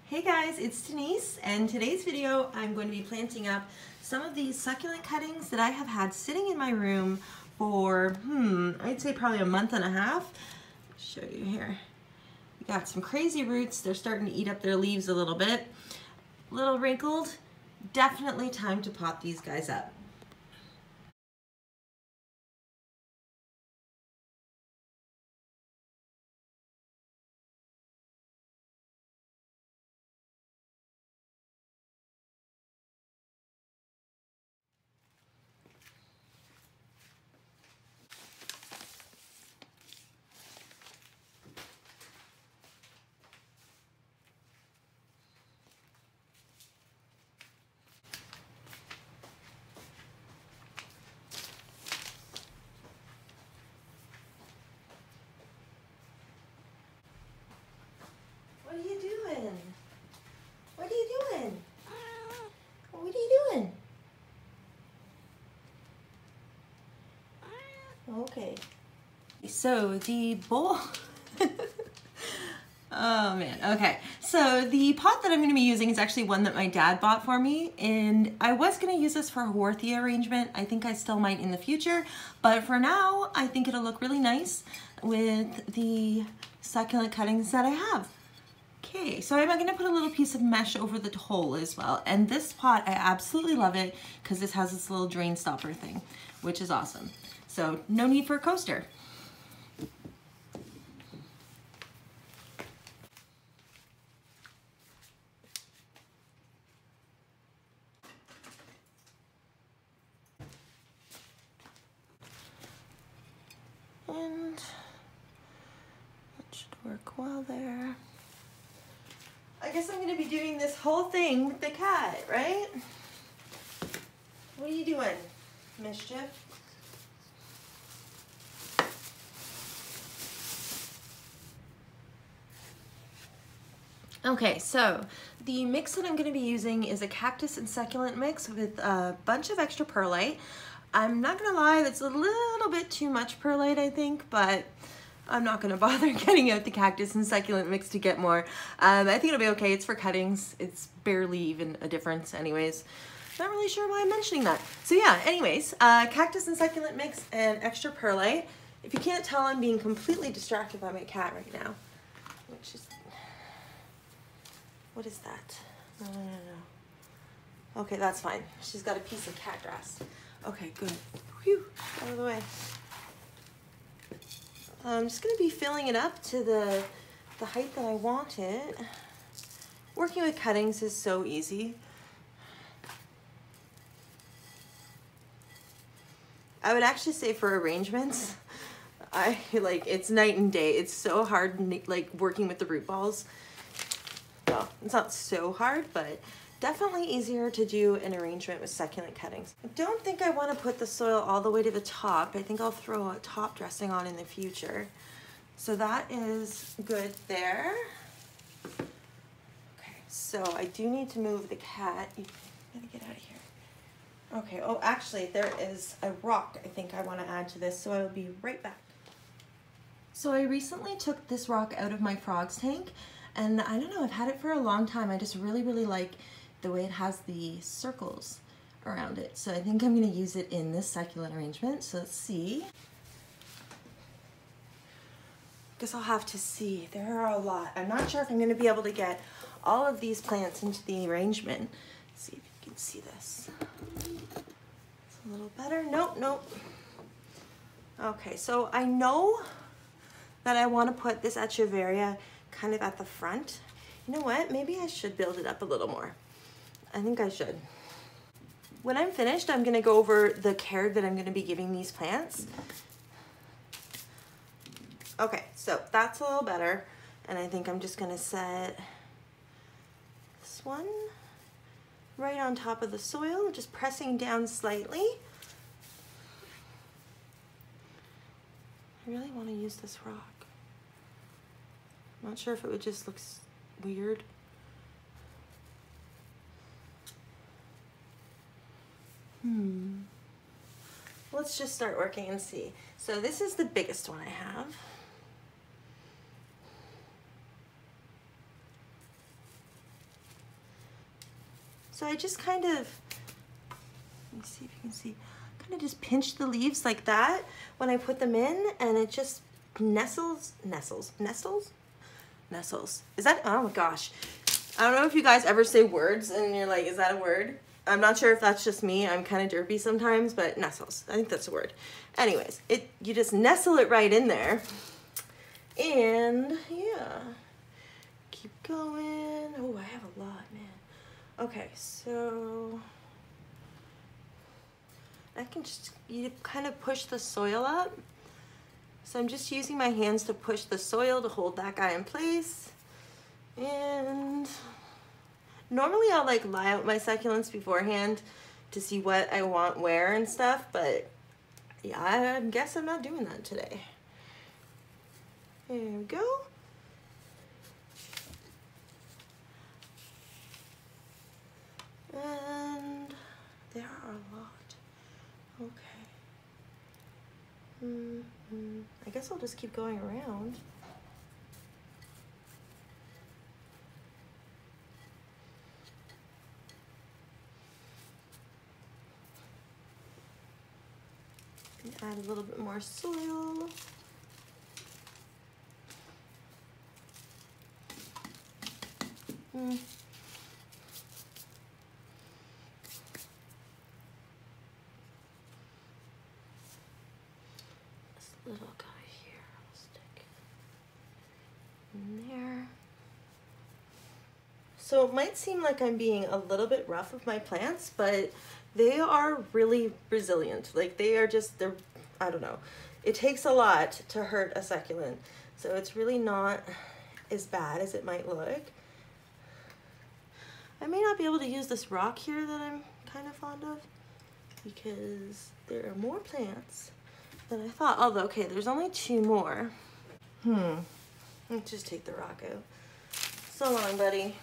Hey guys, it's Denise, and today's video I'm going to be planting up some of these succulent cuttings that I have had sitting in my room for, I'd say probably a month and a half. I'll show you here. We got some crazy roots. They're starting to eat up their leaves a little bit. A little wrinkled. Definitely time to pot these guys up. What are you doing? What are you doing? What are you doing? Okay. So the bowl... Oh man, okay. So the pot that I'm going to be using is actually one that my dad bought for me, and I was going to use this for a Haworthia arrangement. I think I still might in the future, but for now I think it'll look really nice with the succulent cuttings that I have. Okay, so I'm going to put a little piece of mesh over the hole as well, and this pot, I absolutely love it because this has this little drain stopper thing, which is awesome. So no need for a coaster. And that should work well there. I guess I'm going to be doing this whole thing with the cat, right? What are you doing, Mischief? Okay, so the mix that I'm going to be using is a cactus and succulent mix with a bunch of extra perlite. I'm not going to lie, that's a little bit too much perlite, I think, but I'm not going to bother getting out the cactus and succulent mix to get more. I think it'll be okay. It's for cuttings. It's barely even a difference anyways. Not really sure why I'm mentioning that. So yeah, anyways, cactus and succulent mix and extra perlite. If you can't tell, I'm being completely distracted by my cat right now. Which is... What is that? No. Okay, that's fine. She's got a piece of cat grass. Okay, good. Whew, out of the way. I'm just going to be filling it up to the height that I want it. Working with cuttings is so easy. I would actually say for arrangements, it's night and day. It's so hard, like working with the root balls. Well, it's not so hard, but definitely easier to do an arrangement with succulent cuttings. I don't think I want to put the soil all the way to the top. I think I'll throw a top dressing on in the future. So that is good there. Okay, so I do need to move the cat. You gotta get out of here. Okay, oh, actually there is a rock I think I want to add to this, so I will be right back. So I recently took this rock out of my frogs tank, and I don't know, I've had it for a long time. I just really like the way it has the circles around it. So I think I'm going to use it in this succulent arrangement. So let's see. Guess I'll have to see. There are a lot. I'm not sure if I'm going to be able to get all of these plants into the arrangement. Let's see if you can see this. It's a little better. Nope. Okay, so I know that I want to put this echeveria kind of at the front. You know what? Maybe I should build it up a little more. I think I should. When I'm finished, I'm gonna go over the care that I'm gonna be giving these plants. Okay, so that's a little better. And I think I'm just gonna set this one right on top of the soil, just pressing down slightly. I really wanna use this rock. I'm not sure if it would just look weird. Let's just start working and see. So this is the biggest one I have. So I just kind of, let me see if you can see, kind of just pinch the leaves like that when I put them in, and it just nestles. Is that, oh my gosh. I don't know if you guys ever say words and you're like, is that a word? I'm not sure if that's just me. I'm kind of derpy sometimes, but nestles. I think that's a word. Anyways, you just nestle it right in there. And yeah, keep going. Oh, I have a lot, man. Okay, so I can just, you kind of push the soil up. So I'm just using my hands to push the soil to hold that guy in place. And normally I'll like lie out my succulents beforehand to see what I want where and stuff, but yeah, I guess I'm not doing that today. There we go. And there are a lot. Okay. I guess I'll just keep going around. Add a little bit more soil. This little guy here, I'll stick in there. So it might seem like I'm being a little bit rough with my plants, but they are really resilient. Like they're, I don't know. It takes a lot to hurt a succulent. So it's really not as bad as it might look. I may not be able to use this rock here that I'm kind of fond of because there are more plants than I thought. Although, okay, there's only 2 more. Let's just take the rock out. So long, buddy.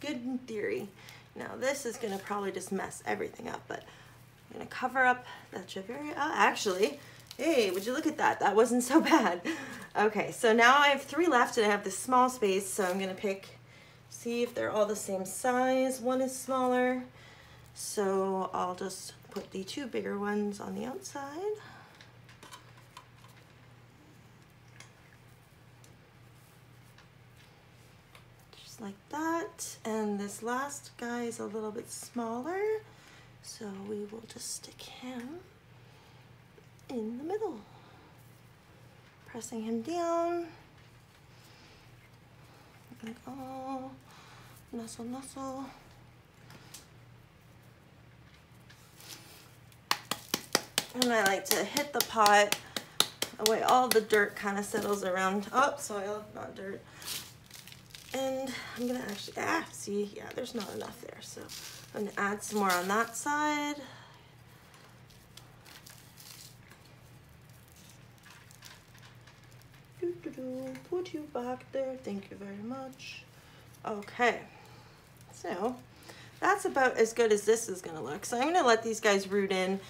Good in theory. Now this is gonna probably just mess everything up, but I'm gonna cover up that very, actually, hey, would you look at that? That wasn't so bad. Okay, so now I have 3 left and I have this small space, so I'm gonna see if they're all the same size. One is smaller, so I'll just put the 2 bigger ones on the outside. Like that, and this last guy is a little bit smaller, so we will just stick him in the middle, pressing him down, like, oh, nestle. And I like to hit the pot, that way all the dirt kind of settles around, soil, not dirt. And I'm gonna actually, see, yeah, there's not enough there. So I'm gonna add some more on that side. Put you back there, thank you very much. Okay, so that's about as good as this is gonna look. So I'm gonna let these guys root in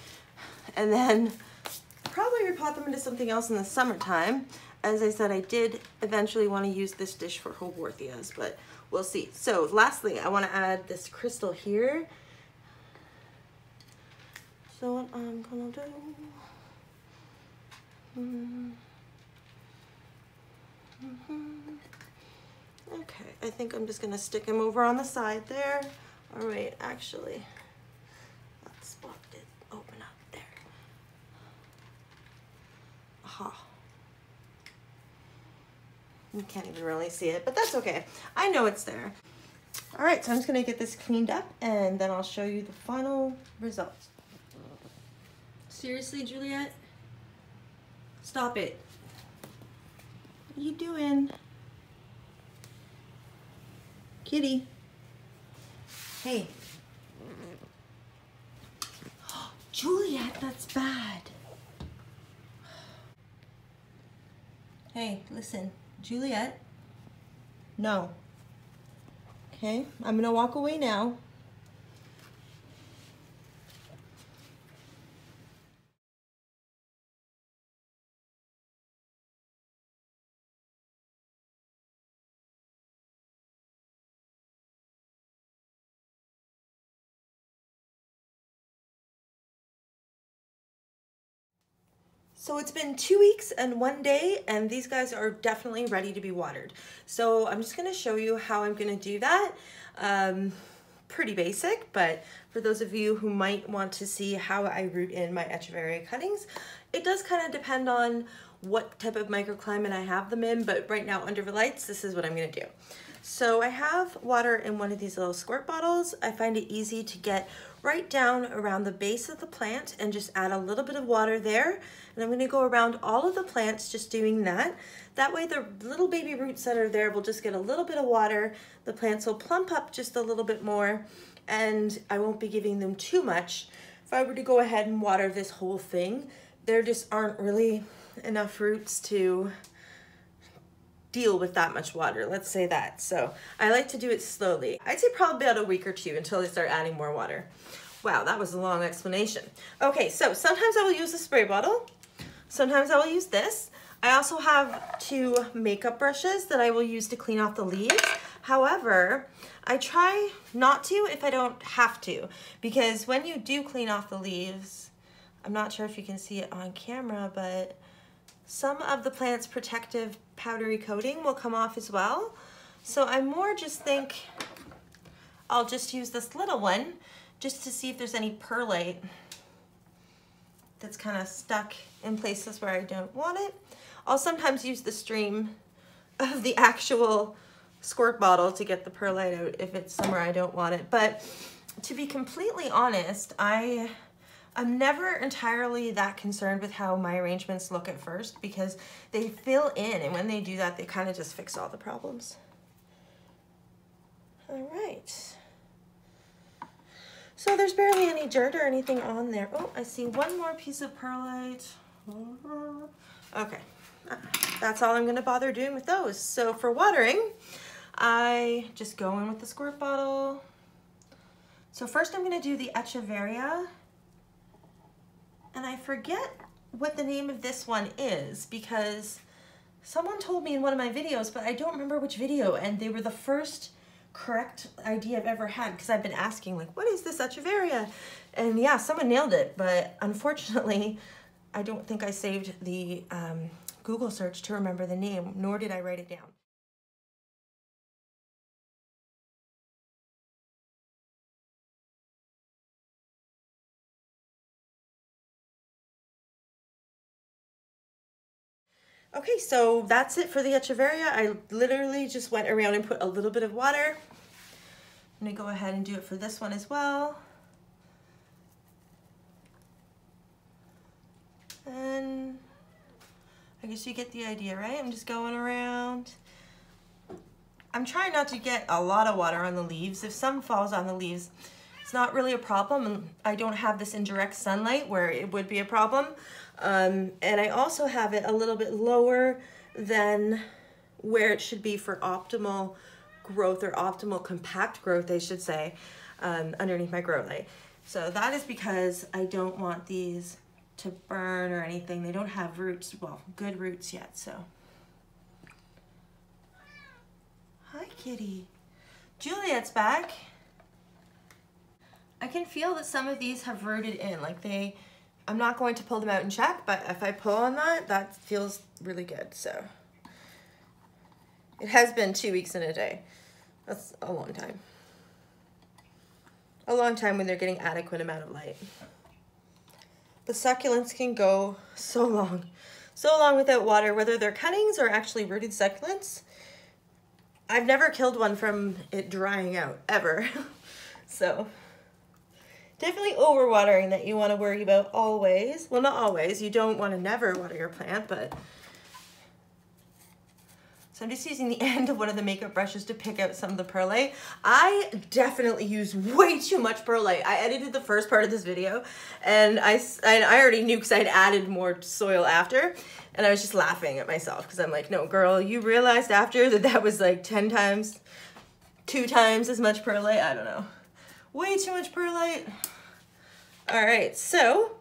and then probably repot them into something else in the summertime. As I said, I did eventually want to use this dish for Howarthias, but we'll see. So lastly, I want to add this crystal here. So what I'm gonna do, okay, I think I'm just gonna stick him over on the side there. All right, actually, that spot did open up there. Aha. You can't even really see it, but that's okay. I know it's there. All right, so I'm just gonna get this cleaned up and then I'll show you the final results. Seriously, Juliet? Stop it. What are you doing? Kitty. Hey. Juliet, that's bad. Hey, listen. Juliet, no. Okay, I'm gonna walk away now. So it's been 2 weeks and 1 day, and these guys are definitely ready to be watered. So I'm just gonna show you how I'm gonna do that. Pretty basic, but for those of you who might want to see how I root in my Echeveria cuttings, it does kind of depend on what type of microclimate I have them in, but right now under the lights, this is what I'm gonna do. So I have water in one of these little squirt bottles. I find it easy to get right down around the base of the plant and just add a little bit of water there. And I'm gonna go around all of the plants just doing that. That way the little baby roots that are there will just get a little bit of water. The plants will plump up just a little bit more, and I won't be giving them too much. If I were to go ahead and water this whole thing, there just aren't really enough roots to deal with that much water, let's say that. So I like to do it slowly. I'd say probably about a week or two until I start adding more water. Wow, that was a long explanation. Okay, so sometimes I will use a spray bottle. Sometimes I will use this. I also have 2 makeup brushes that I will use to clean off the leaves. However, I try not to if I don't have to, because when you do clean off the leaves, I'm not sure if you can see it on camera, but some of the plant's protective powdery coating will come off as well. So I more just think I'll just use this little one just to see if there's any perlite that's kind of stuck in places where I don't want it. I'll sometimes use the stream of the actual squirt bottle to get the perlite out if it's somewhere I don't want it. But to be completely honest, I'm never entirely that concerned with how my arrangements look at first, because they fill in, and when they do that, they kind of just fix all the problems. All right. So there's barely any dirt or anything on there. Oh, I see one more piece of perlite. Okay, that's all I'm gonna bother doing with those. So for watering, I just go in with the squirt bottle. So first I'm gonna do the Echeveria. And I forget what the name of this one is, because someone told me in one of my videos, but I don't remember which video, and they were the first correct idea I've ever had, because I've been asking, like, what is this Echeveria? And yeah, someone nailed it, but unfortunately, I don't think I saved the Google search to remember the name, nor did I write it down. Okay, so that's it for the Echeveria. I literally just went around and put a little bit of water. I'm gonna go ahead and do it for this one as well. And I guess you get the idea, right? I'm just going around. I'm trying not to get a lot of water on the leaves. If some falls on the leaves, it's not really a problem. I don't have this in direct sunlight where it would be a problem. And I also have it a little bit lower than where it should be for optimal growth, or optimal compact growth, I should say, underneath my grow light. So that is because I don't want these to burn or anything. They don't have roots, well, good roots yet, so. Hi, kitty. Juliet's back. I can feel that some of these have rooted in, like I'm not going to pull them out and check, but if I pull on that feels really good, so. It has been 2 weeks and a day. That's a long time. A long time when they're getting adequate amount of light. The succulents can go so long without water, whether they're cuttings or actually rooted succulents. I've never killed one from it drying out, ever. So, definitely overwatering that you want to worry about always. Well, not always. You don't want to never water your plant, but. So I'm just using the end of one of the makeup brushes to pick out some of the perlite. I definitely use way too much perlite. I edited the first part of this video, and I already knew because I'd added more soil after, and I was just laughing at myself because I'm like, no, girl, you realized after that was like 10 times, 2 times as much perlite? I don't know. Way too much perlite. All right, so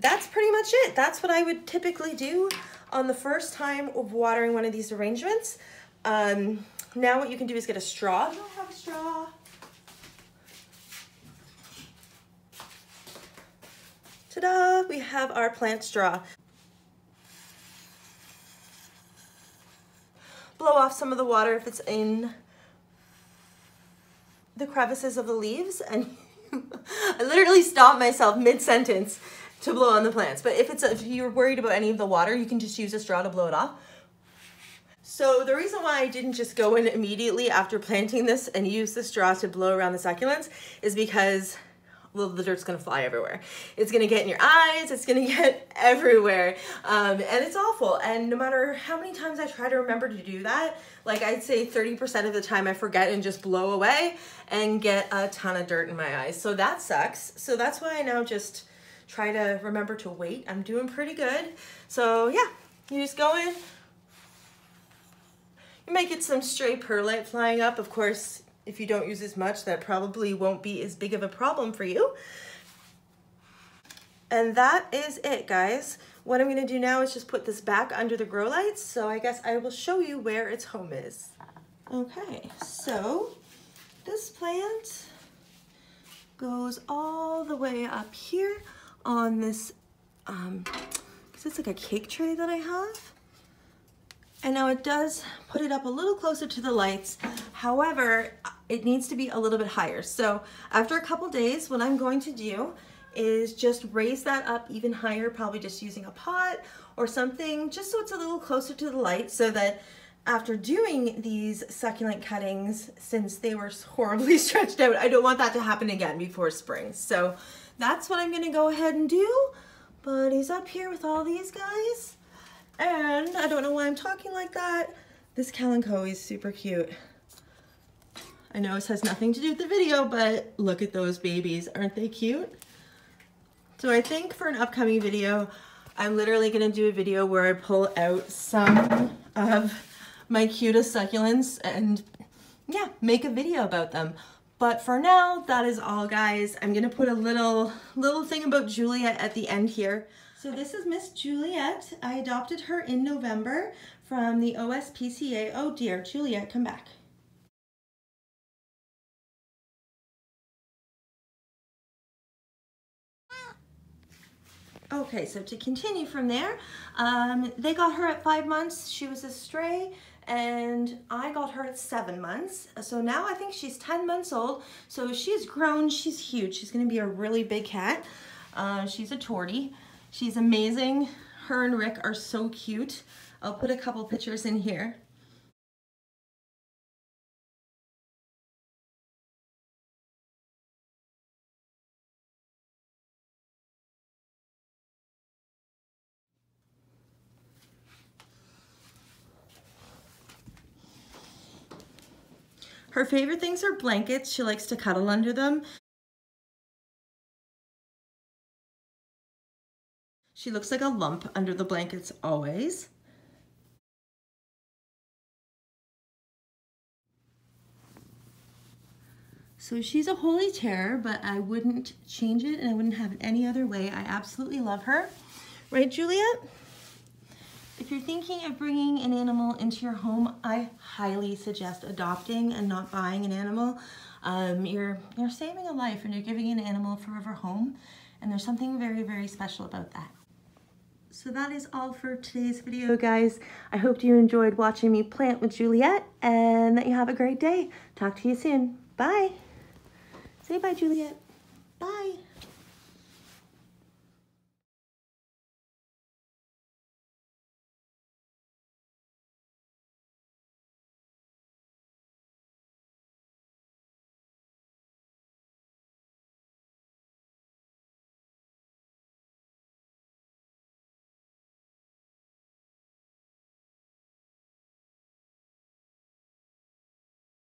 that's pretty much it. That's what I would typically do on the first time of watering one of these arrangements. Now what you can do is get a straw. I don't have a straw. Ta-da, we have our plant straw. blow off some of the water if it's in the crevices of the leaves. And I literally stopped myself mid-sentence to blow on the plants. But if you're worried about any of the water, you can just use a straw to blow it off. So the reason why I didn't just go in immediately after planting this and use the straw to blow around the succulents is because, well, the dirt's gonna fly everywhere. It's gonna get in your eyes, it's gonna get everywhere, and it's awful. And no matter how many times I try to remember to do that, like I'd say 30% of the time I forget and just blow away and get a ton of dirt in my eyes. So that sucks. So that's why I now just try to remember to wait. I'm doing pretty good. So yeah, you just go in. You might get some stray perlite flying up. Of course, if you don't use as much, that probably won't be as big of a problem for you. And that is it, guys. What I'm gonna do now is just put this back under the grow lights. So I guess I will show you where its home is. Okay, so this plant goes all the way up here on this, because it's like a cake tray that I have. And now it does put it up a little closer to the lights. However, it needs to be a little bit higher. So after a couple days, what I'm going to do is just raise that up even higher, probably just using a pot or something, just so it's a little closer to the light, so that after doing these succulent cuttings, since they were horribly stretched out, I don't want that to happen again before spring. So that's what I'm gonna go ahead and do. But he's up here with all these guys. And I don't know why I'm talking like that. This calico is super cute. I know this has nothing to do with the video, but look at those babies. Aren't they cute? So I think for an upcoming video, I'm literally gonna do a video where I pull out some of my cutest succulents and yeah, make a video about them. But for now, that is all, guys. I'm gonna put a little thing about Juliet at the end here. So this is Miss Juliet. I adopted her in November from the OSPCA. Oh dear, Juliet, come back. Okay, so to continue from there, they got her at 5 months. She was a stray, and I got her at 7 months. So now I think she's 10 months old. So she's grown, she's huge. She's gonna be a really big cat. She's a tortie. She's amazing. Her and Rick are so cute. I'll put a couple pictures in here. Her favorite things are blankets. She likes to cuddle under them. She looks like a lump under the blankets always. So she's a holy terror, but I wouldn't change it and I wouldn't have it any other way. I absolutely love her. Right, Juliet? If you're thinking of bringing an animal into your home, I highly suggest adopting and not buying an animal. You're saving a life and you're giving an animal a forever home, and there's something very, very special about that. So that is all for today's video, guys. I hope you enjoyed watching me plant with Juliet and that you have a great day. Talk to you soon. Bye. Say bye, Juliet. Bye.